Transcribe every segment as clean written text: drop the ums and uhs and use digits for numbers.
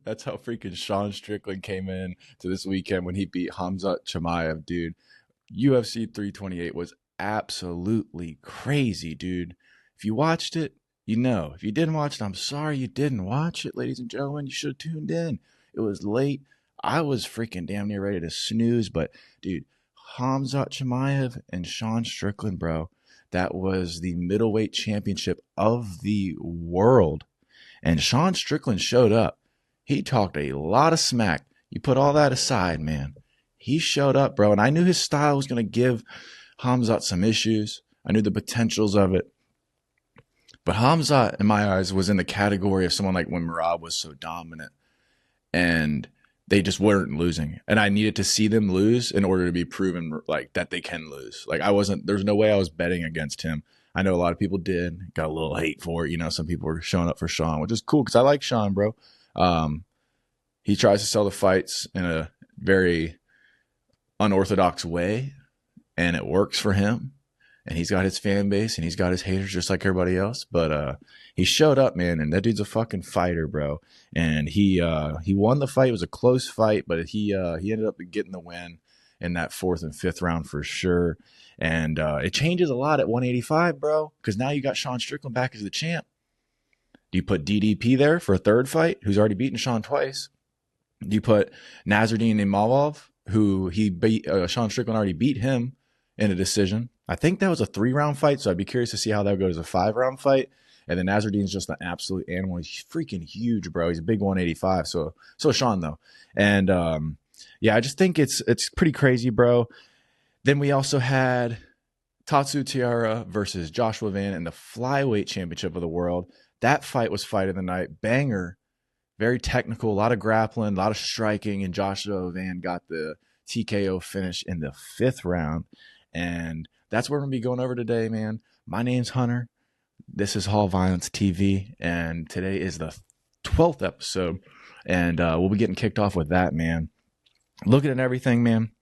That's how freaking Sean Strickland came in to this weekend when he beat Khamzat Chimaev, dude. UFC 328 was absolutely crazy, dude. If you watched it, you know. If you didn't watch it, I'm sorry you didn't watch it, ladies and gentlemen. You should have tuned in. It was late. I was freaking damn near ready to snooze, but dude, Khamzat Chimaev and Sean Strickland, bro, that was the middleweight championship of the world. And Sean Strickland showed up. He talked a lot of smack. You put all that aside, man. He showed up, bro. And I knew his style was going to give Khamzat some issues. I knew the potentials of it. But Khamzat, in my eyes, was in the category of someone like when Merab was so dominant. And they just weren't losing. And I needed to see them lose in order to be proven like that they can lose. Like there's no way I was betting against him. I know a lot of people did. Got a little hate for it. You know, some people were showing up for Sean, which is cool because I like Sean, bro. He tries to sell the fights in a very unorthodox way, and it works for him. And he's got his fan base, and he's got his haters just like everybody else. But he showed up, man, and that dude's a fucking fighter, bro. And he won the fight. It was a close fight, but he ended up getting the win in that fourth and fifth round for sure. And it changes a lot at 185, bro, because now you got Sean Strickland back as the champ. Do you put DDP there for a third fight, who's already beaten Sean twice? Do you put Nasruddin Imavov, who he beat? Sean Strickland already beat him in a decision. I think that was a 3-round fight, so I'd be curious to see how that goes. A 5-round fight, and then Nasruddin's just an absolute animal. He's freaking huge, bro. He's a big 185. So Sean though, and yeah, I just think it's pretty crazy, bro. Then we also had Taira versus Joshua Van in the flyweight championship of the world. That fight was fight of the night. Banger, very technical, a lot of grappling, a lot of striking, and Joshua Van got the TKO finish in the 5th round. And that's what we're going to be going over today, man. My name's Hunter. This is Hall Violence TV, and today is the 12th episode, and we'll be getting kicked off with that, man. Looking at everything, man,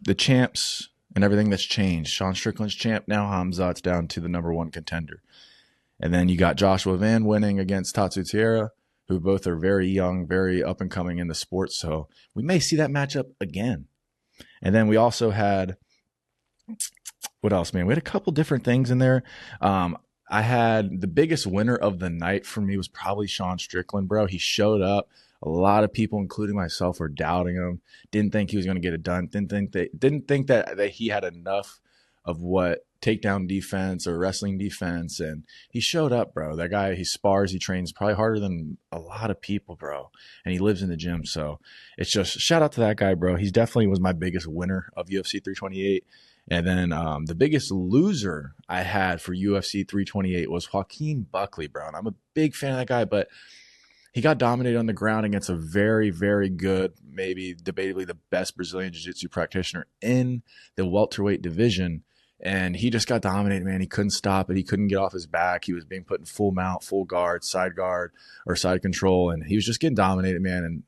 the champs and everything that's changed. Sean Strickland's champ now. Khamzat's down to the number 1 contender. And then you got Joshua Van winning against Taira, who both are very young, very up and coming in the sport. So we may see that matchup again. And then we also had, what else, man? We had a couple different things in there. I had the biggest winner of the night for me was probably Sean Strickland, bro. He showed up. A lot of people, including myself, were doubting him. Didn't think he was going to get it done. Didn't think that he had enough of what takedown defense or wrestling defense, and he showed up, bro. That guy, he spars, he trains probably harder than a lot of people, bro, and he lives in the gym. So it's just shout out to that guy, bro. He definitely was my biggest winner of UFC 328. And then the biggest loser I had for UFC 328 was Joaquin Buckley, bro. And I'm a big fan of that guy, but he got dominated on the ground against a very, very good, maybe debatably the best Brazilian Jiu-Jitsu practitioner in the welterweight division. And he just got dominated, man. He couldn't stop it. He couldn't get off his back. He was being put in full mount, full guard, or side control. And he was just getting dominated, man. And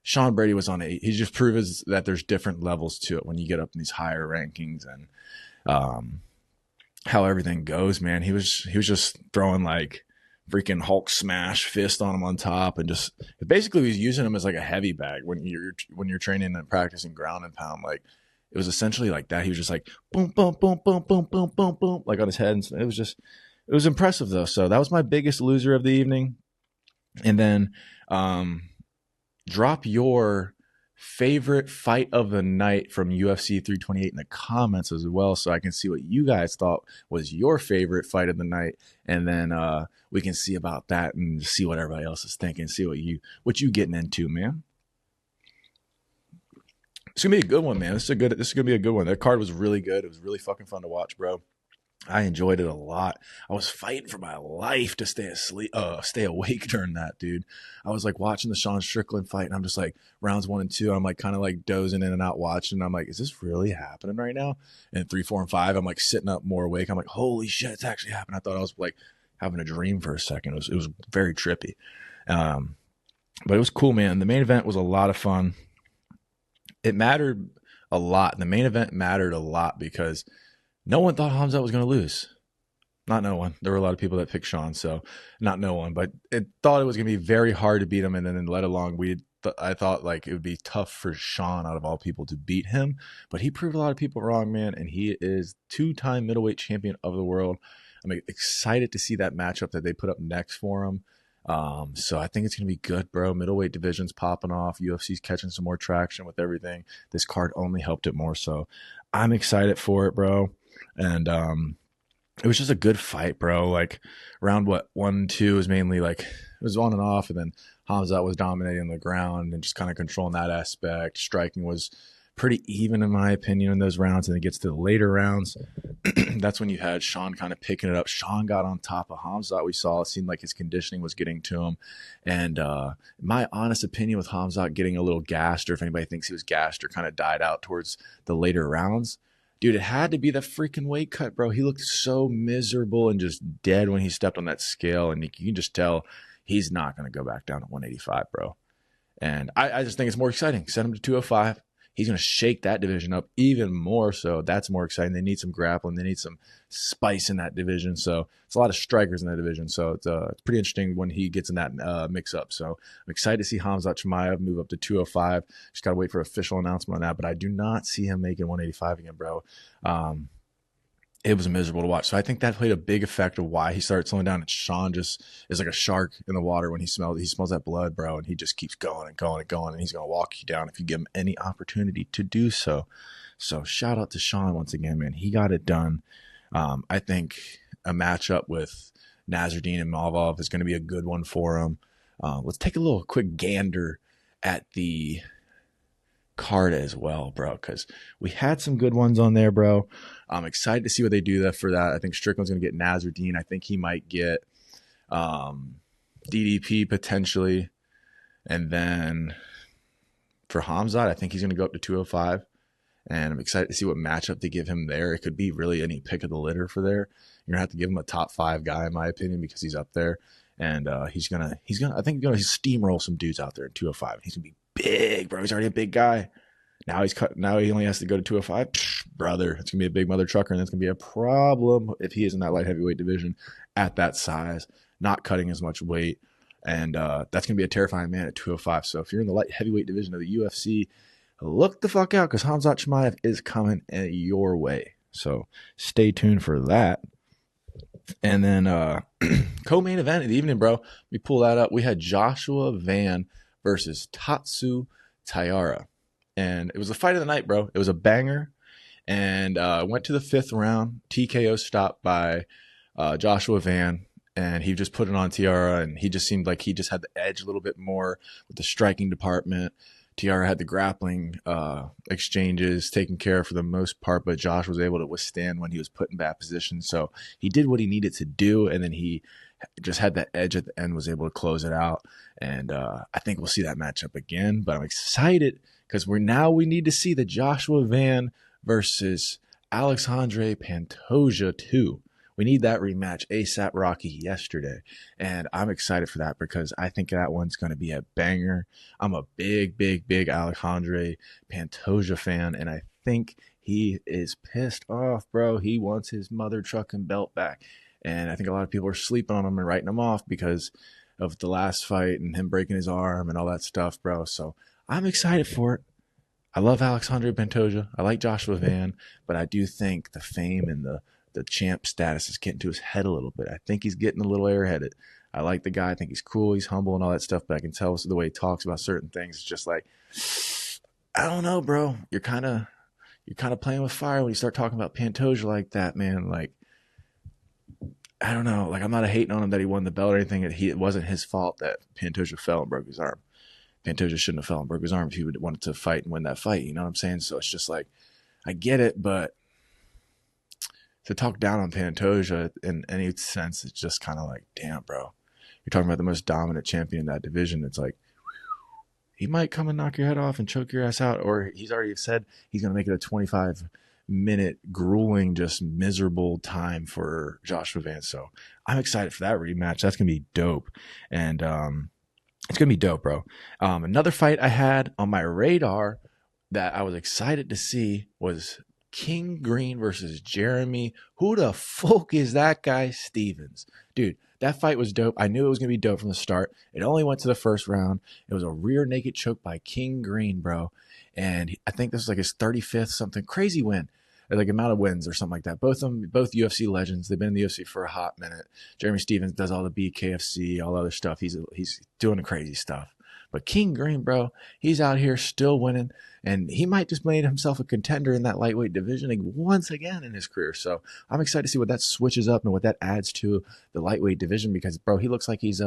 Sean Brady was on it. He just proves that there's different levels to it when you get up in these higher rankings and how everything goes, man. He was just throwing like freaking Hulk smash fist on him on top, and just basically he was using him as like a heavy bag when you're training and practicing ground and pound. Like it was essentially like that. He was just like boom, boom, boom, boom, boom, boom, boom, boom, like on his head. And it was impressive though. So that was my biggest loser of the evening. And then drop your favorite fight of the night from UFC 328 in the comments as well, so I can see what you guys thought was your favorite fight of the night, and then we can see about that and see what everybody else is thinking, see what you getting into, man. It's gonna be a good one, man. This is gonna be a good one. That card was really good. It was really fucking fun to watch, bro. I enjoyed it a lot. I was fighting for my life to stay awake during that, dude. I was like watching the Sean Strickland fight, and I'm just like rounds 1 and 2. I'm like kind of like dozing in and out watching. And I'm like, is this really happening right now? And 3, 4, and 5, I'm like sitting up more awake. I'm like, holy shit, it's actually happening. I thought I was like having a dream for a second. It was very trippy, but it was cool, man. The main event was a lot of fun. It mattered a lot. The main event mattered a lot because no one thought Khamzat was going to lose. Not no one. There were a lot of people that picked Sean, so not no one. But it thought it was going to be very hard to beat him, and then let alone I thought like it would be tough for Sean out of all people to beat him, but he proved a lot of people wrong, man. And he is 2-time middleweight champion of the world. I'm excited to see that matchup that they put up next for him. So I think it's going to be good, bro. Middleweight division's popping off. UFC's catching some more traction with everything. This card only helped it more. So I'm excited for it, bro. And, it was just a good fight, bro. Like round 1, 2 was mainly like, it was on and off. And then Khamzat was dominating the ground and just kind of controlling that aspect. Striking was pretty even, in my opinion, in those rounds. And it gets to the later rounds. That's when you had Sean kind of picking it up. Sean got on top of Khamzat. We saw it seemed like his conditioning was getting to him. And my honest opinion with Khamzat getting a little gassed, or if anybody thinks he was gassed, or kind of died out towards the later rounds, dude, it had to be the freaking weight cut, bro. He looked so miserable and just dead when he stepped on that scale. And you can just tell he's not going to go back down to 185, bro. And I just think it's more exciting. Send him to 205. He's going to shake that division up even more. So that's more exciting. They need some grappling. They need some spice in that division. So it's a lot of strikers in that division. So it's pretty interesting when he gets in that mix up. So I'm excited to see Khamzat Chimaev move up to 205. Just got to wait for official announcement on that. But I do not see him making 185 again, bro. It was miserable to watch. So I think that played a big effect of why he started slowing down. And Sean just is like a shark in the water when he smells that blood, bro. And he just keeps going and going and going. And he's going to walk you down if you give him any opportunity to do so. So shout out to Sean once again, man. He got it done. I think a matchup with Nasruddin and Malvov is going to be a good one for him. Let's take a little quick gander at the card as well, bro, because we had some good ones on there, bro. I'm excited to see what they do for that. I think Strickland's going to get Nasruddin. I think he might get DDP potentially. And then for Khamzat, I think he's going to go up to 205. And I'm excited to see what matchup they give him there. It could be really any pick of the litter for there. You're going to have to give him a top 5 guy, in my opinion, because he's up there. And he's gonna I think he's gonna steamroll some dudes out there at 205. He's gonna be big, bro. He's already a big guy. Now he only has to go to 205. Psh, brother, it's gonna be a big mother trucker, and that's gonna be a problem if he is in that light heavyweight division at that size, not cutting as much weight. And that's gonna be a terrifying man at 205. So if you're in the light heavyweight division of the UFC, look the fuck out, because Khamzat Chimaev is coming your way. So stay tuned for that. And then co-main event of the evening, bro. We pull that up. We had Joshua Van versus Tatsu Taira. And it was the fight of the night, bro. It was a banger. And went to the 5th round. TKO stopped by Joshua Van. And he just put it on Taira. And he just seemed like he just had the edge a little bit more with the striking department. Taira had the grappling exchanges taken care of for the most part, but Josh was able to withstand when he was put in bad position. So he did what he needed to do, and then he just had that edge at the end, was able to close it out. And I think we'll see that matchup again, but I'm excited because we need to see the Joshua Van versus Alexandre Pantoja 2. We need that rematch ASAP Rocky yesterday. And I'm excited for that because I think that one's going to be a banger. I'm a big, big, big Alexandre Pantoja fan. And I think he is pissed off, bro. He wants his mother trucking belt back. And I think a lot of people are sleeping on him and writing him off because of the last fight and him breaking his arm and all that stuff, bro. So I'm excited for it. I love Alexandre Pantoja. I like Joshua Van. But I do think the fame and the champ status is getting to his head a little bit. I think he's getting a little airheaded. I like the guy. I think he's cool. He's humble and all that stuff, but I can tell the way he talks about certain things. It's just like, I don't know, bro. You're kind of playing with fire when you start talking about Pantoja like that, man. Like, I don't know. Like, I'm not hating on him that he won the belt or anything. It wasn't his fault that Pantoja fell and broke his arm. Pantoja shouldn't have fell and broke his arm if he would wanted to fight and win that fight. You know what I'm saying? So it's just like, I get it, but to talk down on Pantoja in any sense, it's just kind of like, damn, bro. You're talking about the most dominant champion in that division. It's like, he might come and knock your head off and choke your ass out, or he's already said he's going to make it a 25-minute grueling, just miserable time for Joshua Van. So I'm excited for that rematch. That's going to be dope. And it's going to be dope, bro. Another fight I had on my radar that I was excited to see was King Green versus Jeremy. Who the fuck is that guy? Stevens. Dude, that fight was dope. I knew it was going to be dope from the start. It only went to the first round. It was a rear naked choke by King Green, bro. And I think this was like his 35th something crazy win. Like amount of wins or something like that. Both of them, both UFC legends. They've been in the UFC for a hot minute. Jeremy Stevens does all the BKFC, all other stuff. He's doing the crazy stuff. But King Green, bro, he's out here still winning, and he might just made himself a contender in that lightweight division like once again in his career. So I'm excited to see what that switches up and what that adds to the lightweight division because, bro, he looks like he's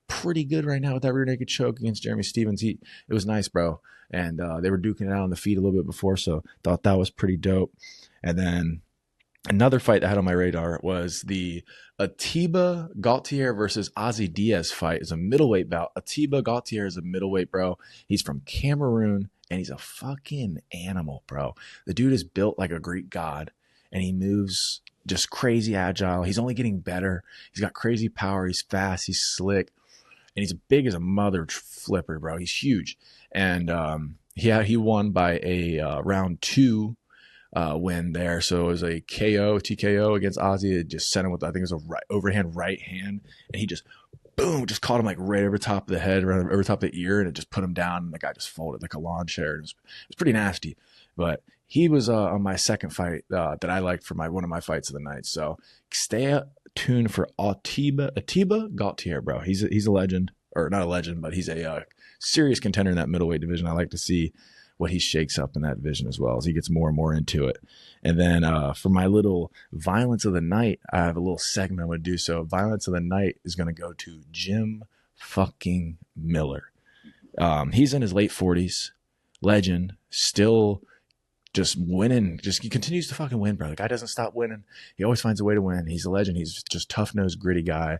pretty good right now with that rear naked choke against Jeremy Stevens. It was nice, bro. And they were duking it out on the feet a little bit before, so thought that was pretty dope. And then another fight I had on my radar was the Atiba Gaultier versus Ozzy Diaz fight. It's a middleweight bout. Atiba Gaultier is a middleweight, bro. He's from Cameroon, and he's a fucking animal, bro. The dude is built like a Greek god, and he moves just crazy agile. He's only getting better. He's got crazy power. He's fast. He's slick. And he's big as a mother flipper, bro. He's huge. And he won by a round 2 win there. So it was a TKO against Ozzy. It just sent him with, I think it was a overhand right hand. And he just, boom, just caught him like right over top of the head, right over top of the ear. And it just put him down. And the guy just folded like a lawn chair. It was pretty nasty. But he was on my second fight that I liked for one of my fights of the night. So stay tuned for Atiba Gaultier, bro. He's a legend, or not a legend, but he's a serious contender in that middleweight division. I like to see what he shakes up in that division as well as he gets more and more into it. And then for my little violence of the night, I have a little segment I'm going to do. So violence of the night is going to go to Jim fucking Miller. He's in his late 40s, legend, still just winning. He continues to fucking win, bro. The guy doesn't stop winning. He always finds a way to win. He's a legend. He's just tough-nosed, gritty guy.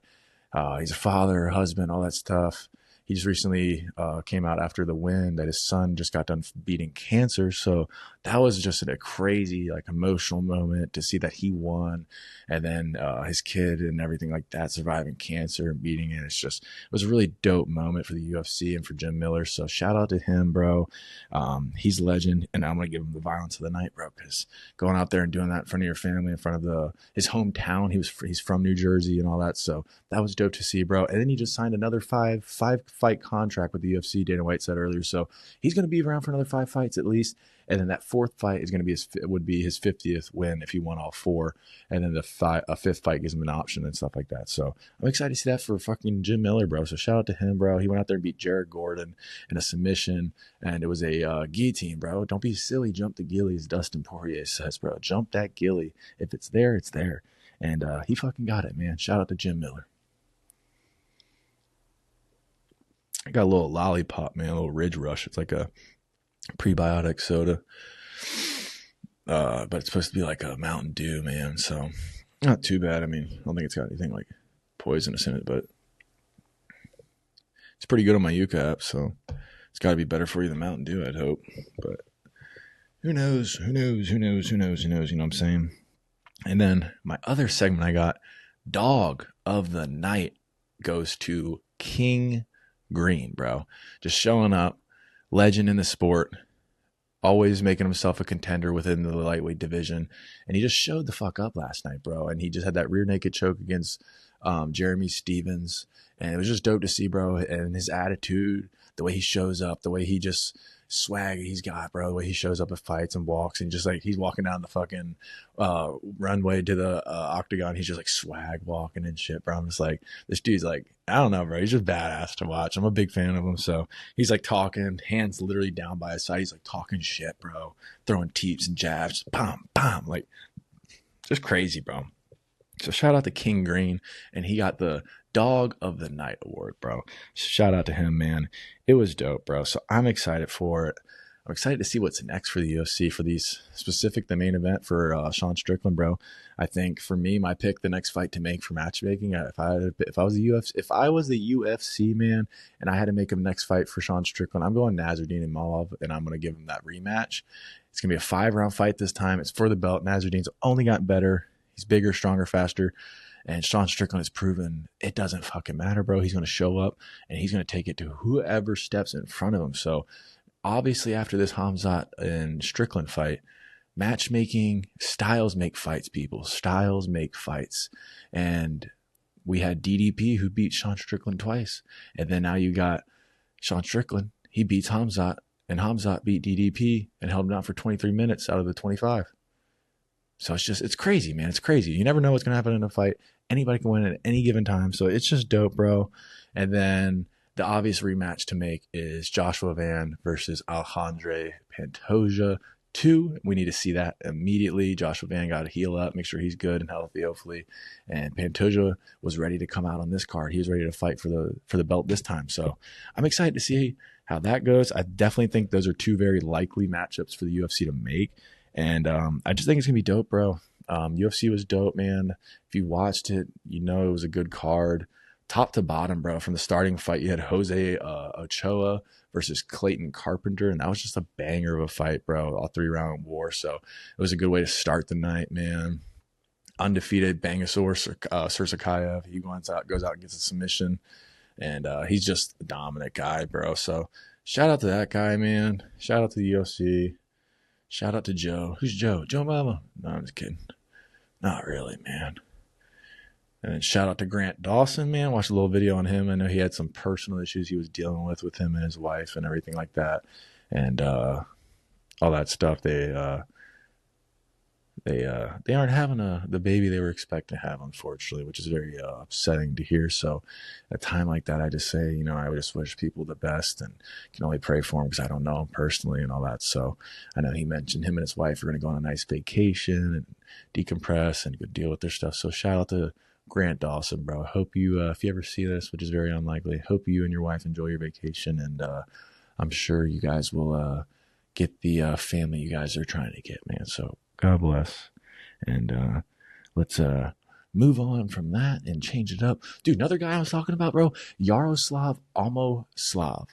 He's a father, husband, all that stuff. He just recently came out after the win that his son just got done beating cancer. So that was just a crazy, like, emotional moment to see that he won. And then his kid and everything like that surviving cancer and beating it. It was a really dope moment for the UFC and for Jim Miller. So shout out to him, bro. He's a legend. And I'm going to give him the violence of the night, bro, because going out there and doing that in front of your family, in front of his hometown, he's from New Jersey and all that. So that was dope to see, bro. And then he just signed another five fight contract with the UFC, Dana White said earlier. So he's going to be around for another 5 fights at least. And then that 4th fight is going to be his 50th win if he won all 4. And then a 5th fight gives him an option and stuff like that. So I'm excited to see that for fucking Jim Miller, bro. So shout out to him, bro. He went out there and beat Jared Gordon in a submission, and it was a guillotine, bro. Don't be silly. Jump the gilly, as Dustin Poirier says, bro. Jump that gilly. If it's there, it's there. And he fucking got it, man. Shout out to Jim Miller. I got a little lollipop, man, a little Ridge Rush. It's like a prebiotic soda. But it's supposed to be like a Mountain Dew, man. So not too bad. I mean, I don't think it's got anything like poisonous in it, but it's pretty good on my Yuka app. So it's got to be better for you than Mountain Dew, I'd hope. But who knows? You know what I'm saying? And then my other segment I got, Dog of the Night, goes to King Green, bro. Just showing up, legend in the sport, always making himself a contender within the lightweight division. And he just showed the fuck up last night, bro. And he just had that rear naked choke against Jeremy Stevens. And it was just dope to see, bro. And his attitude, the way he shows up, the way he just swag he's got, bro, the way he shows up at fights and walks, and just like he's walking down the fucking runway to the octagon, he's just like swag walking and shit, bro. I'm just like, this dude's like, I don't know, bro, he's just badass to watch. I'm a big fan of him. So he's like talking, hands literally down by his side, he's like talking shit, bro, throwing teeps and jabs, bam bam, like just crazy, bro. So shout out to King Green, and he got the Dog of the Night award, bro. Shout out to him, man. It was dope, bro. So I'm excited for it. I'm excited to see what's next for the UFC, for these specific, the main event for Sean Strickland, bro. I think for me, my pick, the next fight to make for matchmaking, if I was the UFC man, and I had to make a next fight for Sean Strickland, I'm going Nasruddin Imavov, and I'm going to give him that rematch. It's going to be a 5-round fight this time. It's for the belt. Nasruddin's only gotten better. He's bigger, stronger, faster. And Sean Strickland has proven it doesn't fucking matter, bro. He's going to show up, and he's going to take it to whoever steps in front of him. So obviously after this Khamzat and Strickland fight, matchmaking, styles make fights, people. Styles make fights. And we had DDP who beat Sean Strickland twice. And then now you got Sean Strickland. He beats Khamzat, and Khamzat beat DDP and held him down for 23 minutes out of the 25. So it's crazy, man. It's crazy. You never know what's going to happen in a fight. Anybody can win at any given time. So it's just dope, bro. And then the obvious rematch to make is Joshua Van versus Alexandre Pantoja 2. We need to see that immediately. Joshua Van got to heal up, make sure he's good and healthy, hopefully. And Pantoja was ready to come out on this card. He was ready to fight for the belt this time. So I'm excited to see how that goes. I definitely think those are two very likely matchups for the UFC to make. And I just think it's going to be dope, bro. UFC was dope, man. If you watched it, you know it was a good card. Top to bottom, bro. From the starting fight, you had Jose Ochoa versus Clayton Carpenter, and that was just a banger of a fight, bro. All 3-round war. So it was a good way to start the night, man. Undefeated Bangasaur Sursakayev. He goes out and gets a submission, and he's just a dominant guy, bro. So shout out to that guy, man. Shout out to the UFC. Shout out to Joe. Who's Joe? Joe Mama? No, I'm just kidding. Not really, man. And then shout out to Grant Dawson, man. Watched a little video on him. I know he had some personal issues he was dealing with him and his wife and everything like that. And all that stuff. They aren't having the baby they were expecting to have, unfortunately, which is very upsetting to hear. So at a time like that, I just say, you know, I would just wish people the best and can only pray for him because I don't know him personally and all that. So I know he mentioned him and his wife are going to go on a nice vacation and decompress and go deal with their stuff. So shout out to Grant Dawson, bro. I hope you, if you ever see this, which is very unlikely, hope you and your wife enjoy your vacation. And I'm sure you guys will get the family you guys are trying to get, man. So God bless. And let's move on from that and change it up. Dude, another guy I was talking about, bro, Yaroslav Amoslav.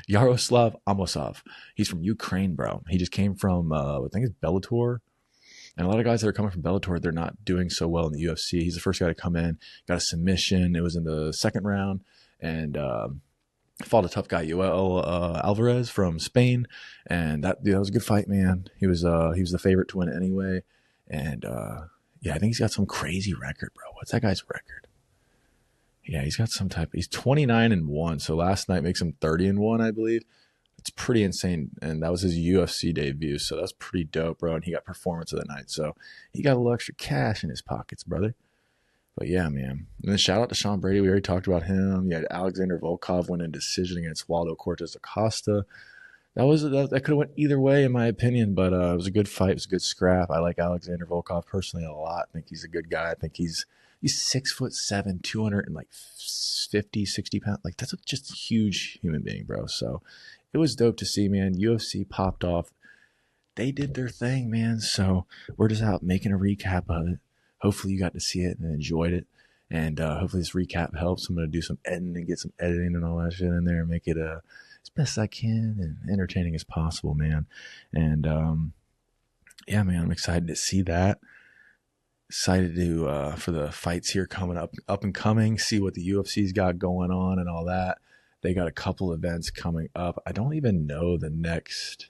Yaroslav Amosov. He's from Ukraine, bro. He just came from, I think it's Bellator. And a lot of guys that are coming from Bellator, they're not doing so well in the UFC. He's the first guy to come in, got a submission. It was in the second round. And fought a tough guy, Yoel Alvarez from Spain, and that was a good fight, man. He was the favorite to win anyway, and yeah, I think he's got some crazy record, bro. What's that guy's record? Yeah, he's got some type. He's 29-1, so last night makes him 30-1, I believe. It's pretty insane, and that was his UFC debut, so that's pretty dope, bro. And he got performance of the night, so he got a little extra cash in his pockets, brother. But yeah, man. And then shout out to Sean Brady. We already talked about him. You had Alexander Volkov win a decision against Waldo Cortez Acosta. That could have went either way, in my opinion, but it was a good fight. It was a good scrap. I like Alexander Volkov personally a lot. I think he's a good guy. I think he's 6'7", 250, 60 pounds. Like, that's just a huge human being, bro. So it was dope to see, man. UFC popped off. They did their thing, man. So we're just out making a recap of it. Hopefully you got to see it and enjoyed it. And hopefully this recap helps. I'm going to do some editing and get some editing and all that shit in there and make it as best I can and entertaining as possible, man. And yeah, man, I'm excited to see that. Excited to for the fights here coming up and coming, see what the UFC's got going on and all that. They got a couple events coming up. I don't even know the next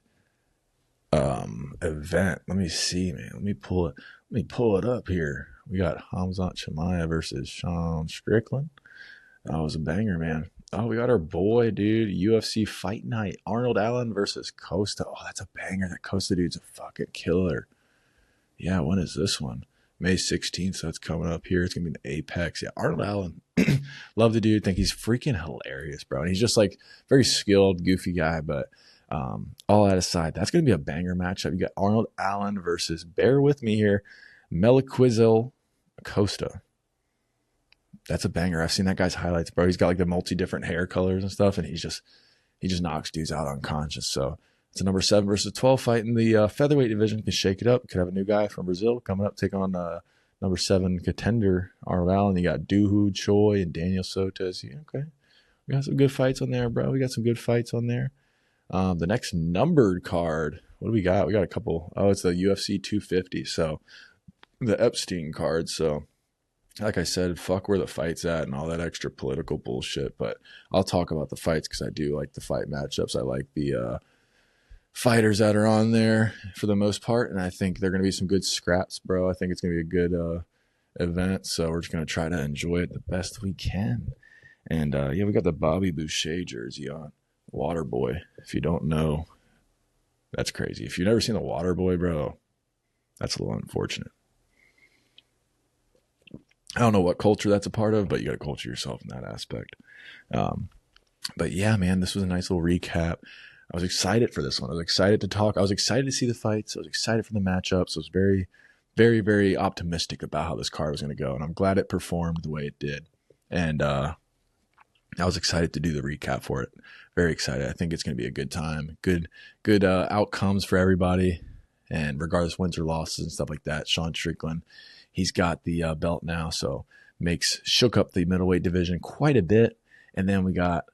event. Let me see, man. Let me pull it up here. We got Khamzat Chimaev versus Sean Strickland. That was a banger, man. Oh, we got our boy, dude. UFC Fight Night. Arnold Allen versus Costa. Oh, that's a banger. That Costa dude's a fucking killer. Yeah, when is this one? May 16th, so it's coming up here. It's going to be in the Apex. Yeah, Arnold Allen. Love the dude. Think he's freaking hilarious, bro. And he's just like very skilled, goofy guy, but all that aside, that's going to be a banger matchup. You got Arnold Allen versus, bear with me here, Meliquizel Acosta. That's a banger. I've seen that guy's highlights, bro. He's got like the multi-different hair colors and stuff, and he just knocks dudes out unconscious. So it's a number 7 versus 12 fight in the featherweight division. You can shake it up. Could have a new guy from Brazil coming up, take on number 7 contender Arnold Allen. You got Duhu Choi and Daniel Sotos. Yeah, okay, we got some good fights on there, bro. We got some good fights on there. The next numbered card, what do we got? We got a couple. Oh, it's the UFC 250. So the Epstein card. So like I said, fuck where the fight's at and all that extra political bullshit. But I'll talk about the fights because I do like the fight matchups. I like the fighters that are on there for the most part, and I think they're going to be some good scraps, bro. I think it's going to be a good event, so we're just going to try to enjoy it the best we can. And yeah, we got the Bobby Boucher jersey on. Waterboy. If you don't know, that's crazy. If you've never seen the Waterboy, bro, that's a little unfortunate. I don't know what culture that's a part of, but you got to culture yourself in that aspect. But yeah, man, this was a nice little recap. I was excited for this one. I was excited to talk. I was excited to see the fights. I was excited for the matchups. I was very, very, very optimistic about how this card was going to go. And I'm glad it performed the way it did. And I was excited to do the recap for it. Very excited. I think it's going to be a good time. Good outcomes for everybody. And regardless wins or losses and stuff like that, Sean Strickland, he's got the belt now. So shook up the middleweight division quite a bit. And then we got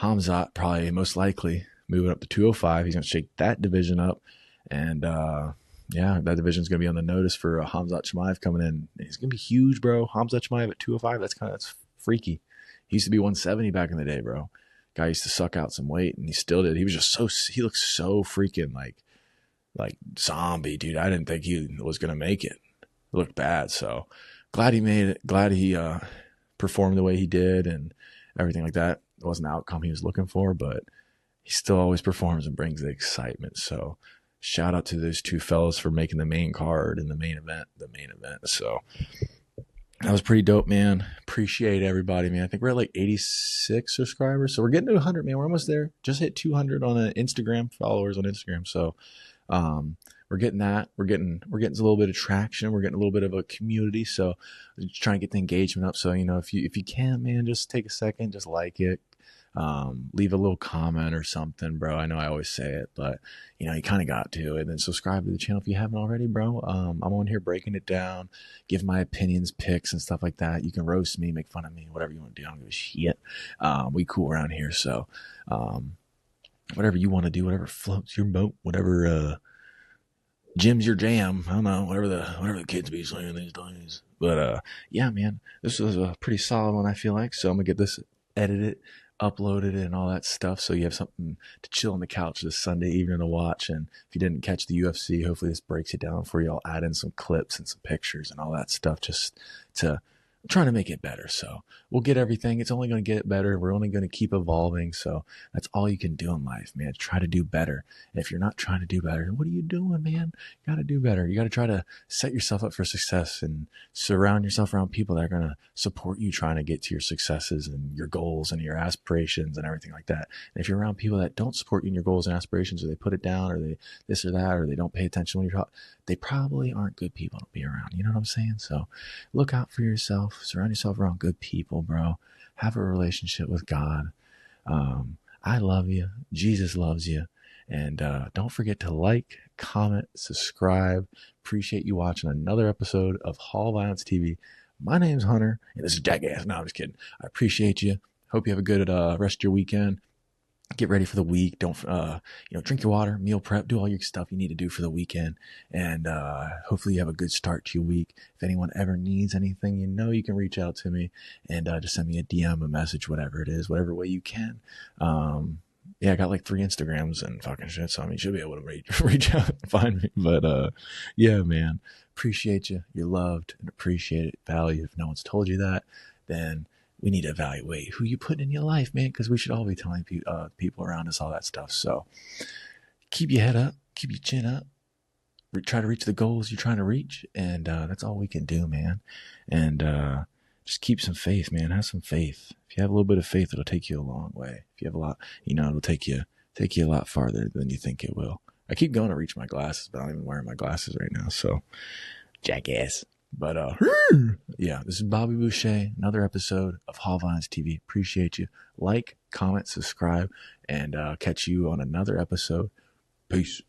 Khamzat, probably most likely moving up to 205. He's going to shake that division up. And yeah, that division's going to be on the notice for Khamzat Chimaev coming in. He's going to be huge, bro. Khamzat Chimaev at 205, that's freaky. He used to be 170 back in the day, bro. Guy used to suck out some weight, and he still did. He looked so freaking like zombie, dude. I didn't think he was going to make it. It looked bad. So glad he made it. Glad he performed the way he did and everything like that. It wasn't the outcome he was looking for, but he still always performs and brings the excitement. So shout out to those two fellas for making the main card and the main event. So that was pretty dope, man. Appreciate everybody, man. I think we're at like 86 subscribers. So we're getting to 100, man. We're almost there. Just hit 200 on Instagram, followers on Instagram. So we're getting that. We're getting a little bit of traction. We're getting a little bit of a community. So just trying to get the engagement up. So, if you can, man, just take a second, just like it. Leave a little comment or something, bro. I know I always say it, but you kind of got to. And then subscribe to the channel if you haven't already, bro. I'm on here breaking it down, give my opinions, picks, and stuff like that. You can roast me, make fun of me, whatever you want to do. I don't give a shit. We cool around here. So, whatever you want to do, whatever floats your boat, whatever, Jim's your jam. I don't know, whatever the kids be saying these days. But, yeah, man, this was a pretty solid one, I feel like. So I'm gonna get this edited, uploaded, and all that stuff, so you have something to chill on the couch this Sunday evening to watch. And if you didn't catch the UFC, hopefully this breaks it down for you. I'll add in some clips and some pictures and all that stuff just to trying to make it better. So we'll get everything. It's only going to get better. We're only going to keep evolving. So that's all you can do in life, man. Try to do better. And if you're not trying to do better, what are you doing, man? You got to do better. You got to try to set yourself up for success and surround yourself around people that are going to support you trying to get to your successes and your goals and your aspirations and everything like that. And if you're around people that don't support you in your goals and aspirations, or they put it down, or they this or that, or they don't pay attention when you're talking, they probably aren't good people to be around. You know what I'm saying? So look out for yourself. Surround yourself around good people, bro. Have a relationship with God. I love you. Jesus loves you. And don't forget to like, comment, subscribe. Appreciate you watching another episode of Hall Violence TV. My name's Hunter, and this is Jackass. No, I'm just kidding. I appreciate you. Hope you have a good rest of your weekend. Get ready for the week. Don't, drink your water, meal prep, do all your stuff you need to do for the weekend. And hopefully you have a good start to your week. If anyone ever needs anything, you can reach out to me and just send me a DM, a message, whatever it is, whatever way you can. Yeah, I got like 3 Instagrams and fucking shit. So, you should be able to reach out and find me. But yeah, man, appreciate you. You're loved and appreciated, valued. If no one's told you that, then we need to evaluate who you put in your life, man, because we should all be telling people around us all that stuff. So keep your head up, keep your chin up, try to reach the goals you're trying to reach, and that's all we can do, man. And just keep some faith, man. Have some faith. If you have a little bit of faith, it'll take you a long way. If you have a lot, it'll take you a lot farther than you think it will. I keep going to reach my glasses, but I'm not even wearing my glasses right now, so jackass. But yeah, this is Bobby Boucher, another episode of Hall Violence TV. Appreciate you. Like, comment, subscribe, and catch you on another episode. Peace.